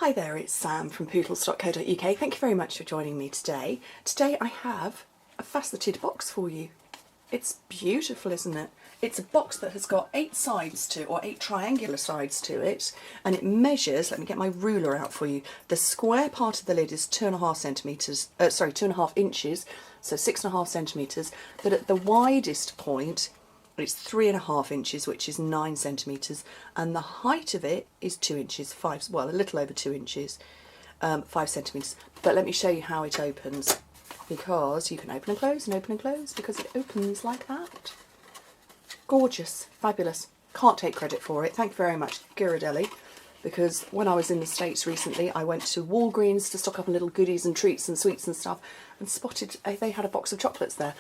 Hi there, it's Sam from pootles.co.uk. Thank you very much for joining me today. Today I have a faceted box for you. It's beautiful, isn't it? It's a box that has got 8 sides to, or 8 triangular sides to it, and it measures, let me get my ruler out for you, the square part of the lid is 2.5 centimetres, 2.5 inches, so 6.5 centimetres, but at the widest point it's 3.5 inches, which is 9 centimetres, and the height of it is 2 inches, well, a little over 2 inches, 5 centimetres. But let me show you how it opens, because you can open and close, because it opens like that. Gorgeous, fabulous. Can't take credit for it. Thank you very much, Ghirardelli, because when I was in the States recently, I went to Walgreens to stock up on little goodies and treats and sweets and stuff, and spotted they had a box of chocolates there.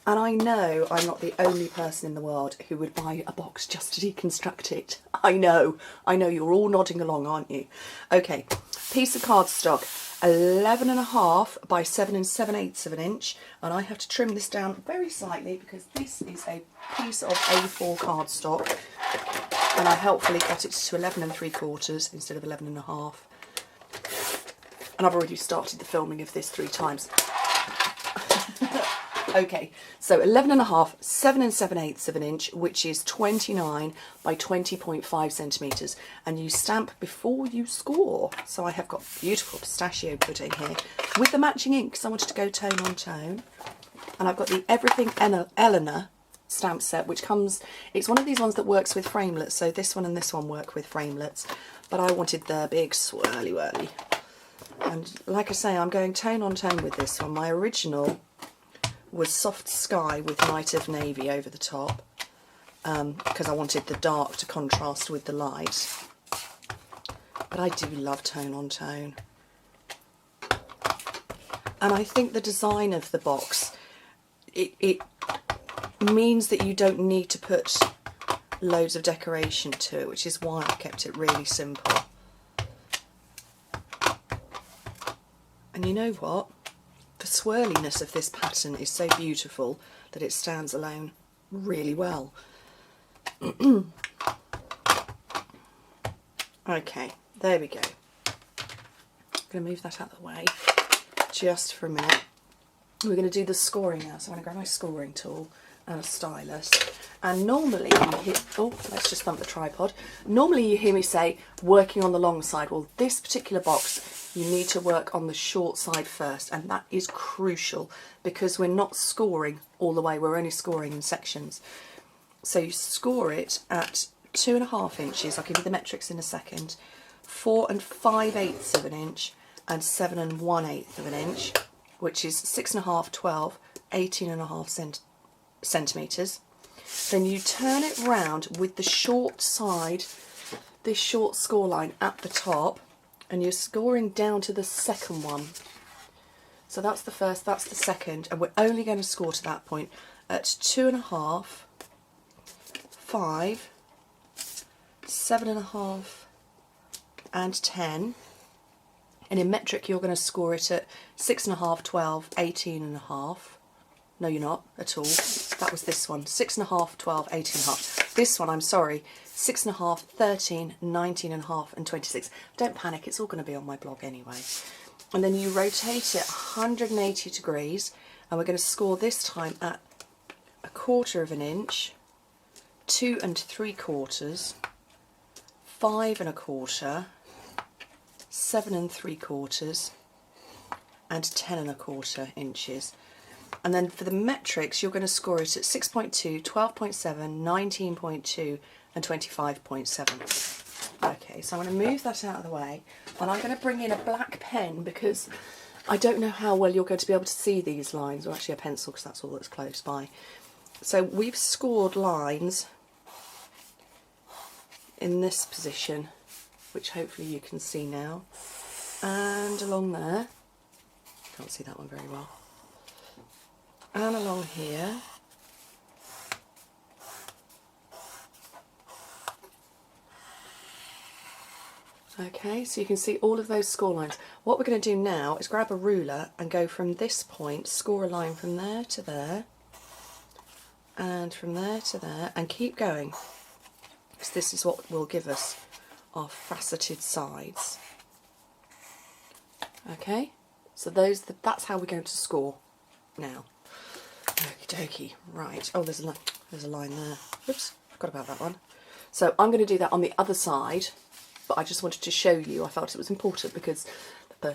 And I know I'm not the only person in the world who would buy a box just to deconstruct it. I know you're all nodding along, aren't you? Okay, piece of cardstock, 11.5 by 7 7/8 of an inch, and I have to trim this down very slightly because this is a piece of A4 cardstock, and I helpfully got it to 11 3/4 instead of 11.5. And I've already started the filming of this 3 times. Okay, so 11.5, 7 7/8 of an inch, which is 29 by 20.5 centimetres, and you stamp before you score. So I have got beautiful pistachio pudding here with the matching ink, because I wanted to go tone on tone. And I've got the Everything Eleanor stamp set, which comes, it's one of these ones that works with framelets, so this one and this one work with framelets, but I wanted the big swirly whirly. And like I say, I'm going tone on tone with this one. My original was soft sky with night of navy over the top, because I wanted the dark to contrast with the light. But I do love tone on tone. And I think the design of the box, it means that you don't need to put loads of decoration to it, which is why I kept it really simple. And you know what? The swirliness of this pattern is so beautiful that it stands alone really well. Okay, there we go. I'm going to move that out of the way just for a minute. We're going to do the scoring now, so I'm going to grab my scoring tool and a stylus. And normally you hear, oh, let's just thump the tripod. Normally you hear me say working on the long side. Well, this particular box, you need to work on the short side first, and that is crucial because we're not scoring all the way, we're only scoring in sections. So you score it at 2.5 inches, I'll give you the metrics in a second, 4 5/8 of an inch, and 7 1/8 of an inch, which is 6.5, 12, 18.5 centimetres. Then you turn it round with the short side, this short score line at the top, and you're scoring down to the second one. So that's the first, that's the second, and we're only going to score to that point at 2.5, 5, 7.5 and 10. And in metric you're going to score it at 6.5, 12, 18.5. No, you're not at all. That was this one. 6.5, 12, 18.5. This one, I'm sorry, 6.5, 13, 19.5 and 26. Don't panic, it's all going to be on my blog anyway. And then you rotate it 180 degrees, and we're going to score this time at 1/4 inch, 2 3/4, 5 1/4, 7 3/4 and 10 1/4 inches. And then for the metrics, you're going to score it at 6.2, 12.7, 19.2 and 25.7. Okay, so I'm going to move that out of the way, and I'm going to bring in a black pen because I don't know how well you're going to be able to see these lines, or actually a pencil because that's all that's close by. So we've scored lines in this position, which hopefully you can see now, and along there, can't see that one very well, and along here, okay, so you can see all of those score lines. What we're going to do now is grab a ruler and go from this point, score a line from there to there, and from there to there, and keep going, because this is what will give us our faceted sides. Okay, so that's how we're going to score now. Okie dokie. Right. Oh, there's a line there. Oops, forgot about that one. So I'm going to do that on the other side, but I just wanted to show you. I felt it was important because the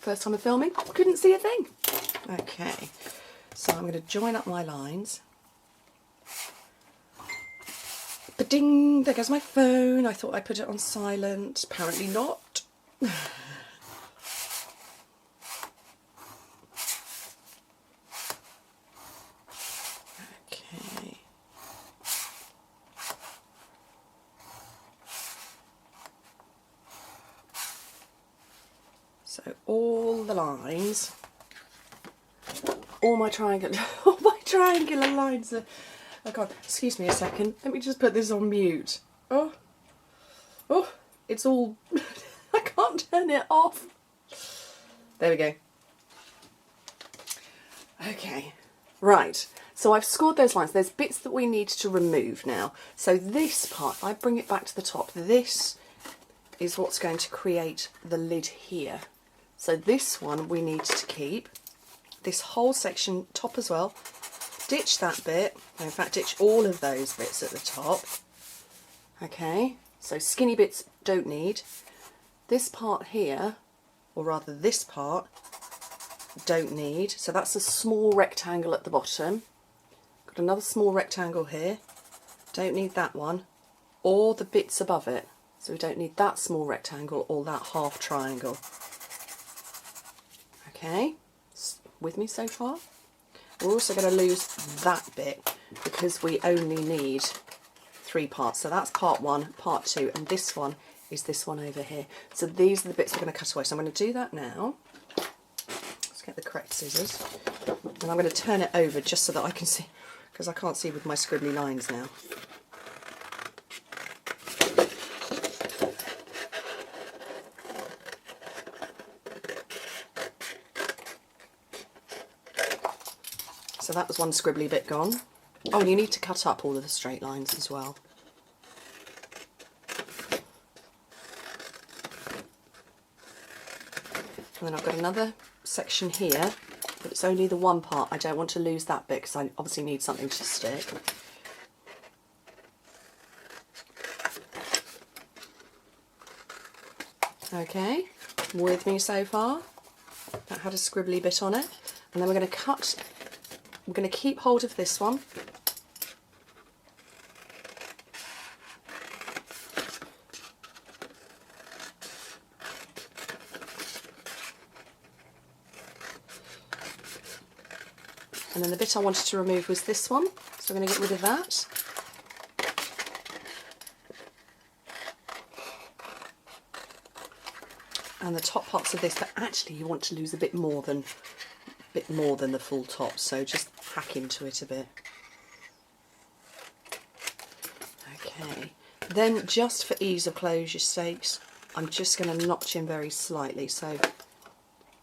first time of filming, I couldn't see a thing. Okay, so I'm going to join up my lines. Ba-ding! There goes my phone. I thought I put it on silent. Apparently not. Okay. So all the lines, all my triangular lines are. Oh God, excuse me a second. Let me just put this on mute. Oh, it's all. I can't turn it off. There we go. Okay, right. So I've scored those lines. There's bits that we need to remove now. So this part, if I bring it back to the top, this is what's going to create the lid here. So this one we need to keep. This whole section, top as well. Ditch that bit. In fact, ditch all of those bits at the top. Okay, so skinny bits don't need. This part here, or rather this part, don't need. So that's a small rectangle at the bottom. Got another small rectangle here. Don't need that one. Or the bits above it. So we don't need that small rectangle or that half triangle. Okay, with me so far? We're also going to lose that bit because we only need 3 parts. So that's part 1, part 2, and this one is this one over here. So these are the bits we're going to cut away. So I'm going to do that now. Let's get the correct scissors. And I'm going to turn it over just so that I can see, because I can't see with my scribbly lines now. So that was one scribbly bit gone. Oh, and you need to cut up all of the straight lines as well. And then I've got another section here, but it's only the one part. I don't want to lose that bit because I obviously need something to stick. Okay, with me so far? That had a scribbly bit on it. And then we're going to cut. We're going to keep hold of this one. And then the bit I wanted to remove was this one, so I'm going to get rid of that. And the top parts of this, but actually you want to lose a bit more than the full top, so just hack into it a bit. Okay, then just for ease of closure sakes, I'm just going to notch in very slightly, so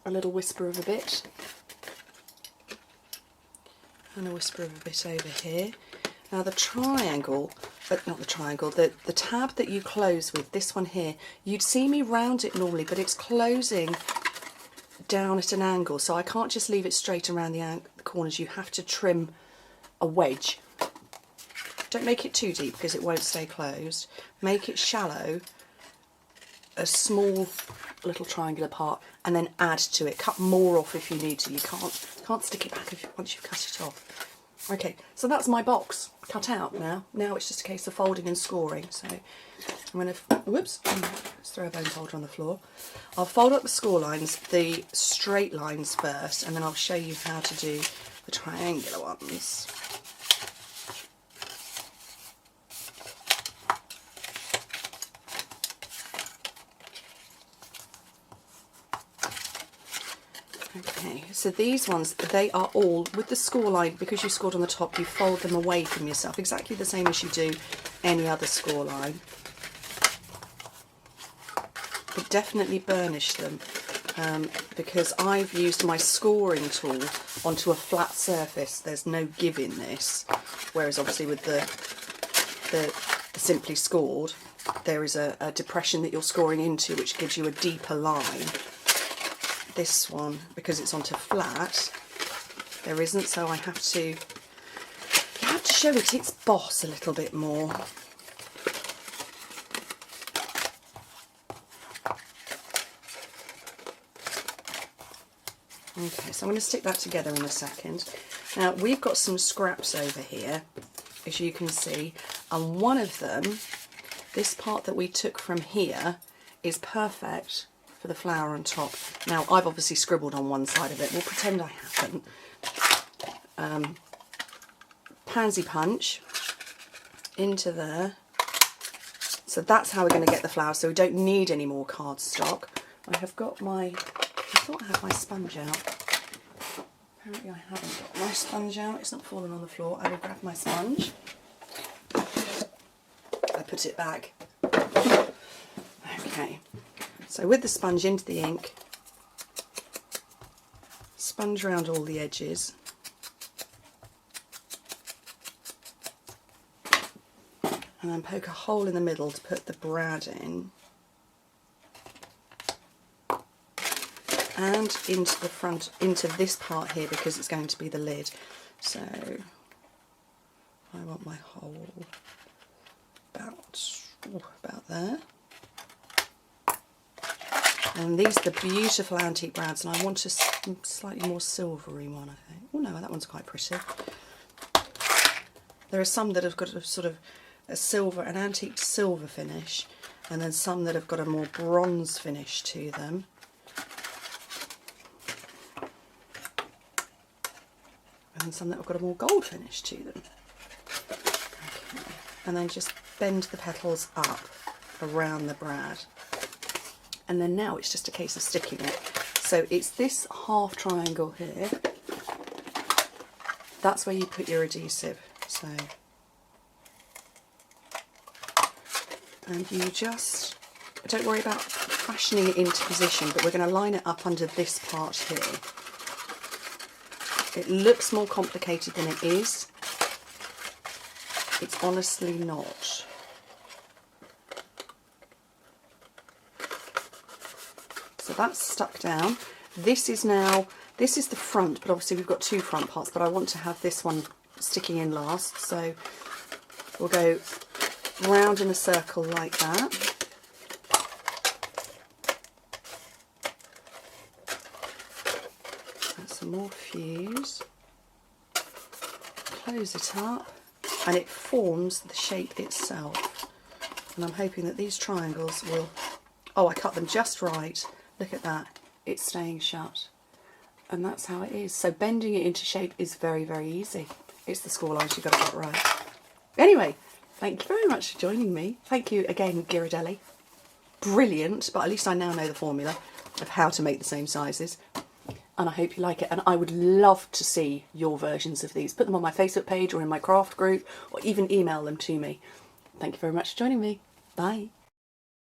a little whisper of a bit, and a whisper of a bit over here. Now the triangle, not the triangle, the tab that you close with, this one here, you'd see me round it normally, but it's closing down at an angle, so I can't just leave it straight around the corners. You have to trim a wedge. Don't make it too deep because it won't stay closed. Make it shallow, a small little triangular part, and then add to it. Cut more off if you need to. You can't stick it back once you've cut it off. Okay, so that's my box cut out now. Now it's just a case of folding and scoring. So I'm going to, whoops, let's throw a bone folder on the floor. I'll fold up the score lines, the straight lines first, and then I'll show you how to do the triangular ones. Okay, so these ones, they are all, with the score line, because you scored on the top, you fold them away from yourself, exactly the same as you do any other score line. But definitely burnish them, because I've used my scoring tool onto a flat surface. There's no give in this, whereas obviously with the simply scored, there is a depression that you're scoring into, which gives you a deeper line. this one, because it's onto flat, there isn't, so I have to, you have to show it its boss a little bit more. Okay, so I'm going to stick that together in a second. Now, we've got some scraps over here, as you can see, and one of them, this part that we took from here, is perfect for the flower on top. Now, I've obviously scribbled on one side of it. We'll pretend I haven't. Pansy punch into there. So that's how we're going to get the flower, so we don't need any more cardstock. I have got my, I thought I had my sponge out. Apparently I haven't got my sponge out. It's not fallen on the floor. I will grab my sponge. I put it back. Okay, so with the sponge into the ink, sponge around all the edges. And then poke a hole in the middle to put the brad in. And into the front, into this part here, because it's going to be the lid. So I want my hole about there. And these are the beautiful antique brads, and I want a slightly more silvery one, I think. Oh no, that one's quite pretty. There are some that have got a sort of a silver, an antique silver finish, and then some that have got a more bronze finish to them. And some that have got a more gold finish to them. Okay. And then just bend the petals up around the brad. And then now it's just a case of sticking it. So it's this half triangle here. That's where you put your adhesive. So, and you just, don't worry about fashioning it into position, but we're going to line it up under this part here. It looks more complicated than it is. It's honestly not. So that's stuck down. This is now, this is the front, but obviously we've got two front parts, but I want to have this one sticking in last. So we'll go round in a circle like that. Some more fuse, close it up, and it forms the shape itself. And I'm hoping that these triangles will, oh, I cut them just right. Look at that, it's staying shut. And that's how it is. So bending it into shape is very, very easy. It's the score lines you've got to get right. Anyway, thank you very much for joining me. Thank you again, Ghirardelli. Brilliant, but at least I now know the formula of how to make the same sizes. And I hope you like it, and I would love to see your versions of these. Put them on my Facebook page or in my craft group, or even email them to me. Thank you very much for joining me. Bye.